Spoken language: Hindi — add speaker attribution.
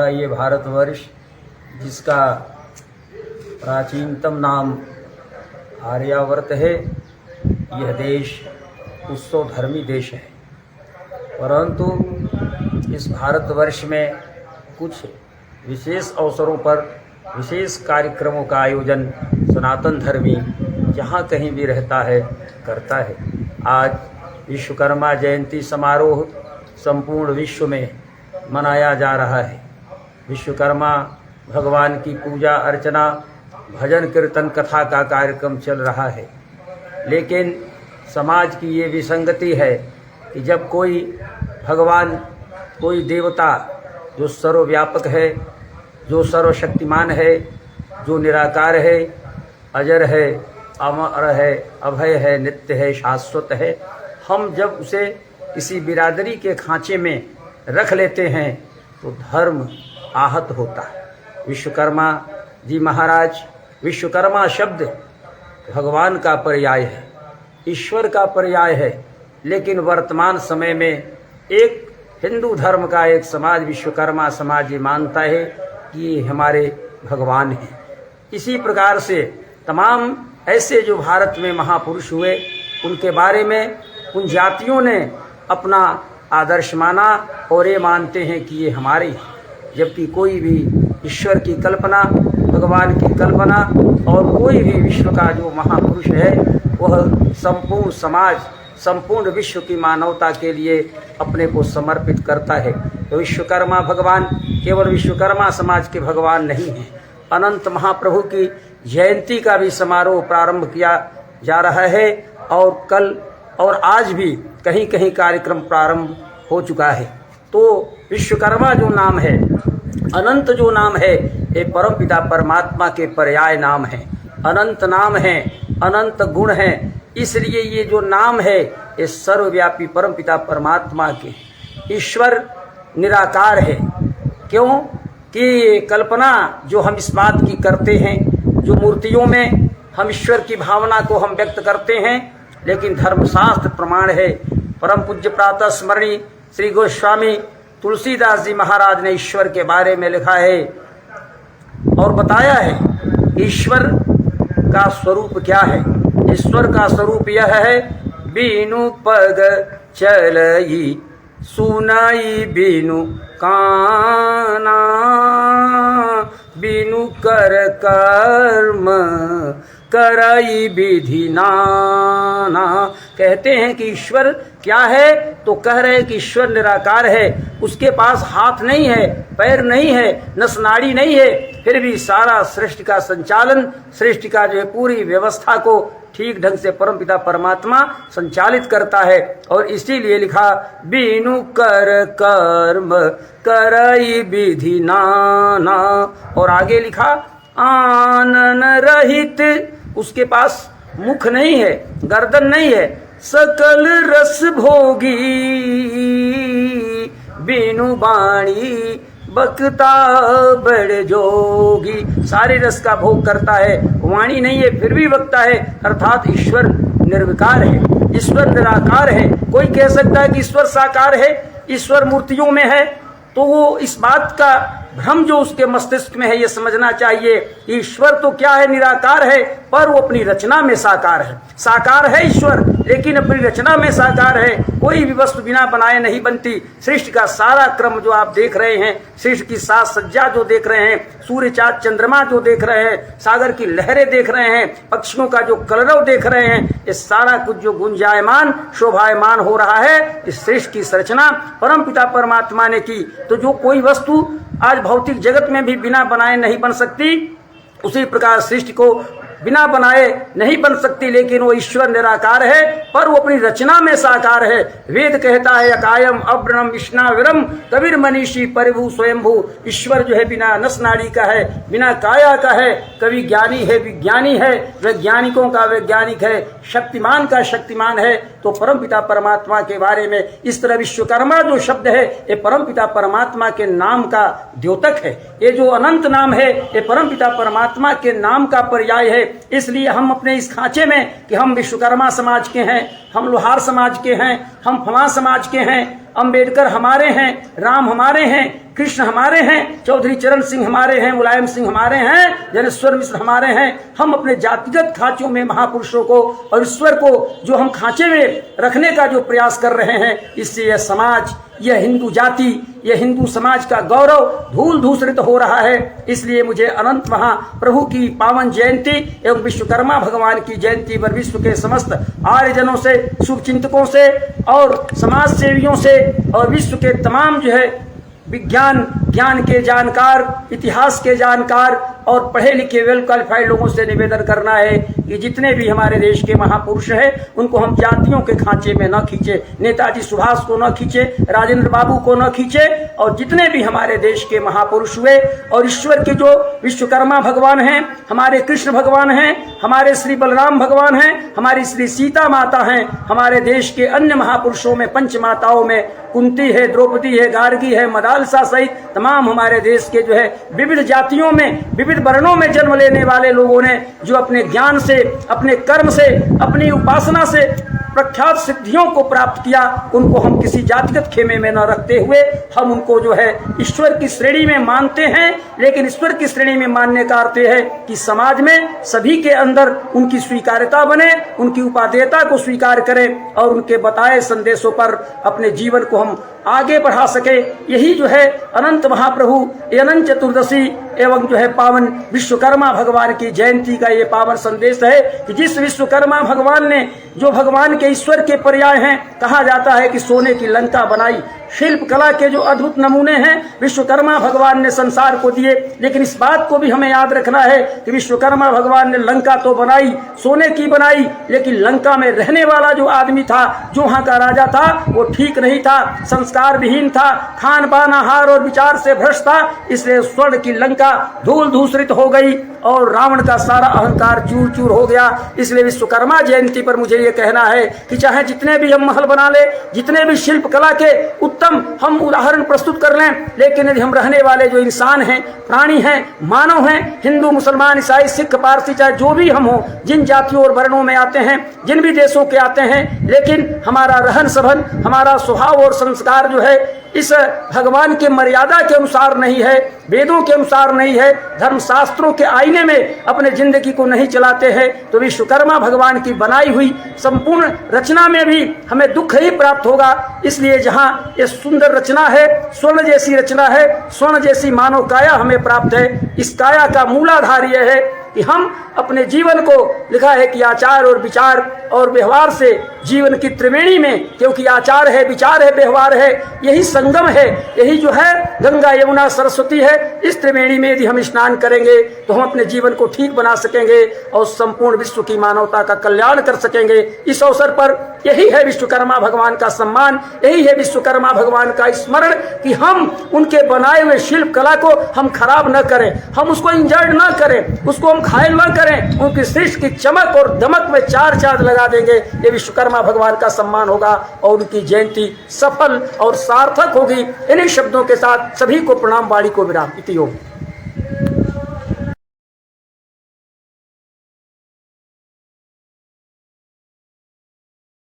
Speaker 1: हमारा ये भारतवर्ष, जिसका प्राचीनतम नाम आर्यावर्त है, यह देश उत्सव धर्मी देश है। परंतु इस भारतवर्ष में कुछ विशेष अवसरों पर विशेष कार्यक्रमों का आयोजन सनातन धर्मी जहाँ कहीं भी रहता है करता है। आज विश्वकर्मा जयंती समारोह संपूर्ण विश्व में मनाया जा रहा है। विश्वकर्मा भगवान की पूजा अर्चना, भजन कीर्तन कथा का कार्यक्रम चल रहा है। लेकिन समाज की ये विसंगति है कि जब कोई भगवान, कोई देवता जो सर्वव्यापक है, जो सर्वशक्तिमान है, जो निराकार है, अजर है, अमर है, अभय है, नित्य है, शाश्वत है, हम जब उसे किसी बिरादरी के खांचे में रख लेते हैं तो धर्म आहत होता है। विश्वकर्मा जी महाराज, विश्वकर्मा शब्द भगवान का पर्याय है, ईश्वर का पर्याय है। लेकिन वर्तमान समय में एक हिंदू धर्म का एक समाज, विश्वकर्मा समाज, ये मानता है कि ये हमारे भगवान हैं। इसी प्रकार से तमाम ऐसे जो भारत में महापुरुष हुए, उनके बारे में उन जातियों ने अपना आदर्श माना और ये मानते हैं कि ये हमारे हैं। जबकि कोई भी ईश्वर की कल्पना, भगवान की कल्पना और कोई भी विश्व का जो महापुरुष है, वह संपूर्ण समाज, संपूर्ण विश्व की मानवता के लिए अपने को समर्पित करता है। तो विश्वकर्मा भगवान केवल विश्वकर्मा समाज के भगवान नहीं हैं। अनंत महाप्रभु की जयंती का भी समारोह प्रारंभ किया जा रहा है और कल और आज भी कहीं कहीं कार्यक्रम प्रारंभ हो चुका है। तो विश्वकर्मा जो नाम है, अनंत जो नाम है, ये परमपिता परमात्मा के पर्याय नाम है। अनंत नाम है, अनंत गुण है, इसलिए ये जो नाम है ये सर्वव्यापी परमपिता परमात्मा के। ईश्वर निराकार है। क्यों कि कल्पना जो हम इस बात की करते हैं, जो मूर्तियों में हम ईश्वर की भावना को हम व्यक्त करते हैं, लेकिन धर्मशास्त्र प्रमाण है। परम पूज्य प्रातः स्मरणीय श्री गोस्वामी तुलसीदास जी महाराज ने ईश्वर के बारे में लिखा है और बताया है ईश्वर का स्वरूप क्या है। ईश्वर का स्वरूप यह है, बीनु पग चलई सुनाई बीनु काना, बीनु कर कर्म कराई विधि नाना। कहते हैं कि ईश्वर क्या है, तो कह रहे हैं कि ईश्वर निराकार है। उसके पास हाथ नहीं है, पैर नहीं है, नस नाड़ी नहीं है, फिर भी सारा सृष्टि का संचालन, सृष्टि का जो है पूरी व्यवस्था को ठीक ढंग से परमपिता परमात्मा संचालित करता है। और इसीलिए लिखा, बीनु कर कर्म करई विधि नाना। और आगे लिखा, आनन रहित, उसके पास मुख नहीं है, गर्दन नहीं है, सकल रस भोगी बीनु बाणी बकता बड़ जोगी। सारे रस का भोग करता है, वाणी नहीं है फिर भी बकता है। अर्थात ईश्वर निर्विकार है, ईश्वर निराकार है। कोई कह सकता है कि ईश्वर साकार है, ईश्वर मूर्तियों में है, तो वो इस बात का भ्रम जो उसके मस्तिष्क में है, ये समझना चाहिए ईश्वर तो क्या है, निराकार है, पर वो अपनी रचना में साकार है। साकार है ईश्वर, लेकिन अपनी रचना में साकार है। कोई भी वस्तु बिना बनाए नहीं बनती। सृष्टि का सारा क्रम जो आप देख रहे हैं, सृष्टि की साज सज्जा जो देख रहे हैं, सूर्य चाँद चंद्रमा जो देख रहे हैं, सागर की लहरें देख रहे हैं, पक्षियों का जो कलरव देख रहे हैं, ये सारा कुछ जो गुंजायमान शोभायमान हो रहा है, इस सृष्टि की संरचना परमपिता परमात्मा ने की। तो जो कोई वस्तु आज भौतिक जगत में भी बिना बनाए नहीं बन सकती, उसी प्रकार सृष्टि को बिना बनाए नहीं बन सकती। लेकिन वो ईश्वर निराकार है, पर वो अपनी रचना में साकार है। वेद कहता है, अकायम अव्रणम विष्णाविरम कबीर मनीषी परिभू स्वयंभू। ईश्वर जो है बिना नस नाड़ी का है, बिना काया का है, कवि ज्ञानी है, विज्ञानी है, वैज्ञानिकों का वैज्ञानिक है, शक्तिमान का शक्तिमान है। तो परमपिता परमात्मा के बारे में इस तरह विश्वकर्मा जो शब्द है, ये परमपिता परमात्मा के नाम का द्योतक है। ये जो अनंत नाम है, ये परमपिता परमात्मा के नाम का पर्याय है। इसलिए हम अपने इस खांचे में कि हम विश्वकर्मा समाज के हैं, हम लोहार समाज के हैं, हम फलां समाज के हैं, अंबेडकर हमारे हैं, राम हमारे हैं, कृष्ण हमारे हैं, चौधरी चरण सिंह हमारे हैं, मुलायम सिंह हमारे हैं, जनेश्वर मिश्र हमारे हैं। हम अपने जातिगत खांचों में महापुरुषों को और ईश्वर को जो हम खांचे में रखने का जो प्रयास कर रहे हैं, इससे यह समाज, यह हिंदू जाति, यह हिंदू समाज का गौरव धूल धूसरित हो रहा है। इसलिए मुझे अनंत महाप्रभु की पावन जयंती एवं विश्वकर्मा भगवान की जयंती पर विश्व के समस्त आर्यजनों से, शुभचिंतकों से और समाज सेवियों से और विश्व के तमाम जो है ज्ञान के जानकार, इतिहास के जानकार और पढ़े लिखे वेल क्वालिफाइड लोगों से निवेदन करना है कि जितने भी हमारे देश के महापुरुष हैं उनको हम जातियों के खांचे में न खींचे, नेताजी सुभाष को न खींचे, राजेंद्र बाबू को न खींचे, और जितने भी हमारे देश के महापुरुष हुए और ईश्वर के जो विश्वकर्मा भगवान हैं, हमारे कृष्ण भगवान हैं, हमारे श्री बलराम भगवान हैं, हमारी श्री सीता माता हैं, हमारे देश के अन्य महापुरुषों में पंच माताओं में कुंती है, द्रौपदी है, गार्गी है, मदालसा सहित तमाम हमारे देश के जो है विविध जातियों में, विविध वर्णों में जन्म लेने वाले लोगों ने जो अपने ज्ञान से, अपने कर्म से, अपनी उपासना से प्रख्यात सिद्धियों को प्राप्त किया, उनको हम किसी जातिगत खेमे में न रखते हुए हम उनको जो है ईश्वर की श्रेणी में मानते हैं। लेकिन ईश्वर की श्रेणी में मानने का अर्थ है कि समाज में सभी के अंदर उनकी स्वीकार्यता बने, उनकी उपादेयता को स्वीकार करें और उनके बताए संदेशों पर अपने जीवन को हम आगे बढ़ा सके। यही जो है अनंत महाप्रभु अनंत चतुर्दशी एवं जो है पावन विश्वकर्मा भगवान की जयंती का ये पावन संदेश है कि जिस विश्वकर्मा भगवान ने, जो भगवान के ईश्वर के पर्याय हैं, कहा जाता है कि सोने की लंका बनाई, शिल्प कला के जो अद्भुत नमूने हैं विश्वकर्मा भगवान ने संसार को दिए। लेकिन इस बात को भी हमें याद रखना है कि विश्वकर्मा भगवान ने लंका तो बनाई, सोने की बनाई, लेकिन लंका में रहने वाला जो आदमी था, जो वहां का राजा था, वो ठीक नहीं था, संस्कार विहीन था, खान पान आहार और विचार से भ्रष्ट था। इसलिए स्वर्ण की लंका धूल धूसरित हो गई और रावण का सारा अहंकार चूर चूर हो गया। इसलिए विश्वकर्मा जयंती पर मुझे ये कहना है कि चाहे जितने भी हम महल बना ले, जितने भी शिल्प कला के उत्तम हम उदाहरण प्रस्तुत कर लें, लेकिन यदि हम रहने वाले जो इंसान हैं, प्राणी हैं, मानव हैं, हिंदू, मुसलमान, ईसाई, सिख, पारसी, चाहे जो भी हम हो, जिन जातियों और वर्णों में आते हैं, जिन भी देशों के आते हैं, लेकिन हमारा रहन सहन, हमारा स्वभाव और संस्कार जो है इस भगवान के मर्यादा के अनुसार नहीं है, वेदों के अनुसार नहीं है, धर्मशास्त्रों के आईने में अपने जिंदगी को नहीं चलाते हैं, तो विश्वकर्मा भगवान की बनाई हुई संपूर्ण रचना में भी हमें दुख ही प्राप्त होगा। इसलिए जहाँ ये सुंदर रचना है, स्वर्ण जैसी रचना है, स्वर्ण जैसी मानव काया हमें प्राप्त है, इस काया का मूलाधार यह है कि हम अपने जीवन को, लिखा है कि आचार और विचार और व्यवहार से जीवन की त्रिवेणी में, क्योंकि आचार है, विचार है, व्यवहार है, यही संगम है, यही जो है गंगा यमुना सरस्वती है। इस त्रिवेणी में यदि हम स्नान करेंगे तो हम अपने जीवन को ठीक बना सकेंगे और संपूर्ण विश्व की मानवता का कल्याण कर सकेंगे। इस अवसर पर यही है विश्वकर्मा भगवान का सम्मान, यही है विश्वकर्मा भगवान का स्मरण कि हम उनके बनाए हुए शिल्प कला को हम खराब न करें, हम उसको इंजर्ड न करें, उसको हम घायल न करें, उनकी सृष्टि की चमक और दमक में चार चांद लगा देंगे। ये विश्वकर्मा भगवान का सम्मान होगा और उनकी जयंती सफल और सार्थक होगी। इन्हीं शब्दों के साथ सभी को प्रणाम, वाणी को विराम। इति ओम।